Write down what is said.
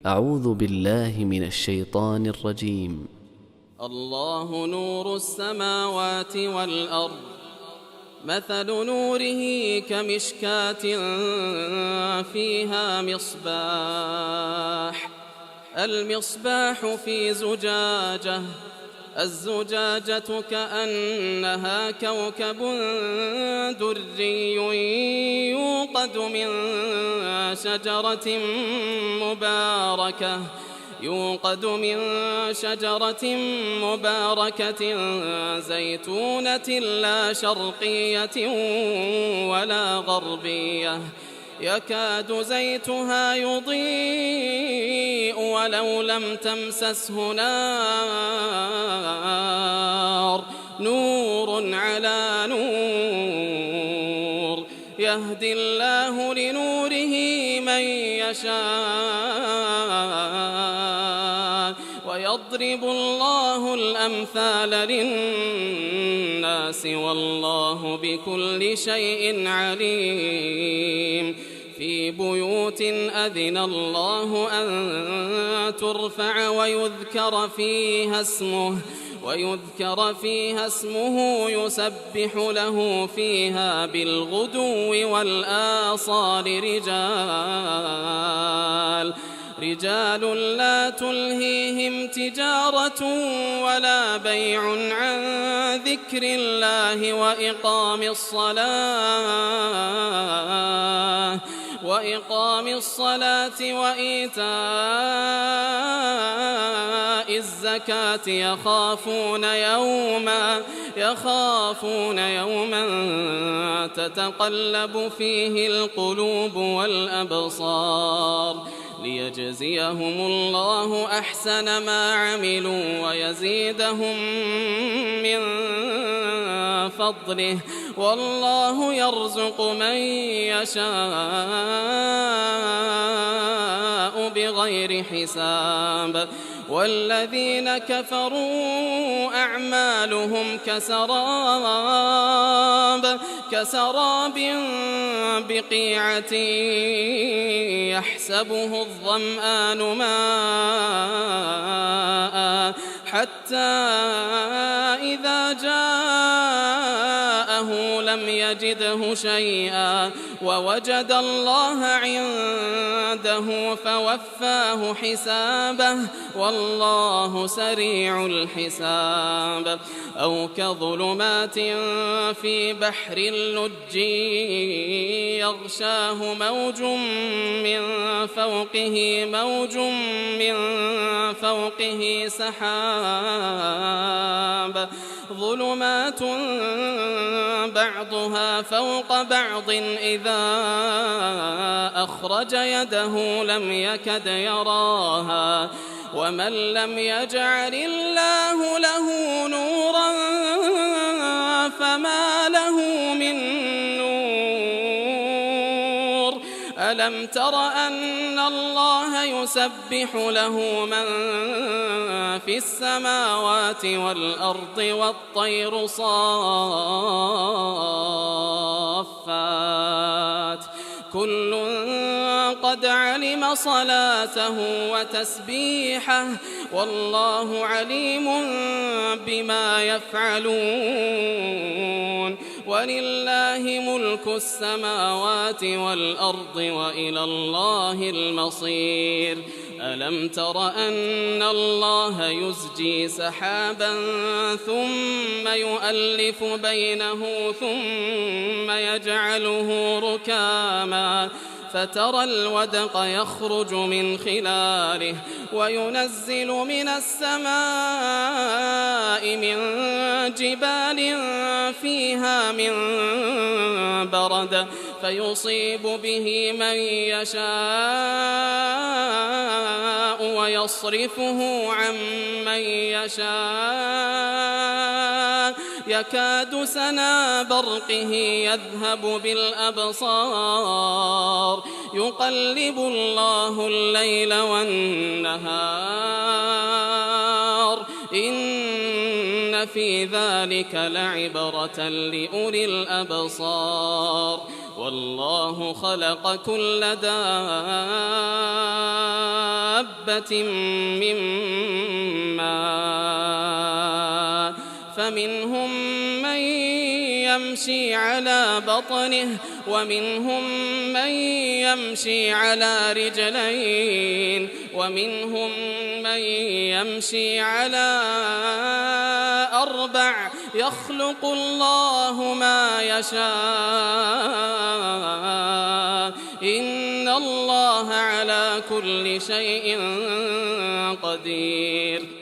أعوذ بالله من الشيطان الرجيم. الله نور السماوات والأرض، مثل نوره كمشكاة فيها المصباح في زجاجة، الزجاجة كأنها كوكب دري يوقد من شجرة مباركة زيتونة لا شرقية ولا غربية، يكاد زيتها يضيء ولو لم تمسسه نار، نور على نور، يهدي الله لنوره من يشاء ويضرب الله الأمثال للناس والله بكل شيء عليم. في بيوت أذن الله أن ترفع ويذكر فيها اسمه يسبح له فيها بالغدو والآصال رجال لا تلهيهم تجارة ولا بيع عن ذكر الله وإقام الصلاة وإيتاء الزكاة، يخافون يوما تتقلب فيه القلوب والأبصار، ليجزيهم الله أحسن ما عملوا ويزيدهم من فضله، والله يرزق من يشاء بغير حساب. والذين كفروا أعمالهم كسراب بقيعة يحسبه الظمآن ماء حتى إذا جاءه لم يجده شيئا ووجد الله عنده فوفاه حسابه، والله سريع الحساب. أو كظلمات في بحر اللج يغشاه موج من فوقه سحاب، ظلمات بعضها فوق بعض إذا أخرج يده لم يكد يراها، ومن لم يجعل الله له نورا فما له من نور. ألم تر أن الله يسبح له من في السماوات والأرض والطير صافات، كل قد علم صلاته وتسبيحه والله عليم بما يفعلون. ولله ملك السماوات والأرض وإلى الله المصير. ألم تر أن الله يزجي سحابا ثم يؤلف بينه ثم يجعله ركاما فترى الودق يخرج من خلاله وينزل من السماء من جبال فيها من برد فيصيب به من يشاء ويصرفه عن من يشاء يكاد سنا برقه يذهب بالأبصار يقلب الله الليل والنهار إن في ذلك لعبرة لأولي الأبصار والله خلق كل دابة دابة من ماء فمنهم من يمشي على بطنه ومنهم من يمشي على رجلين ومنهم من يمشي على أربع يخلق الله ما يشاء إن الله على كل شيء قدير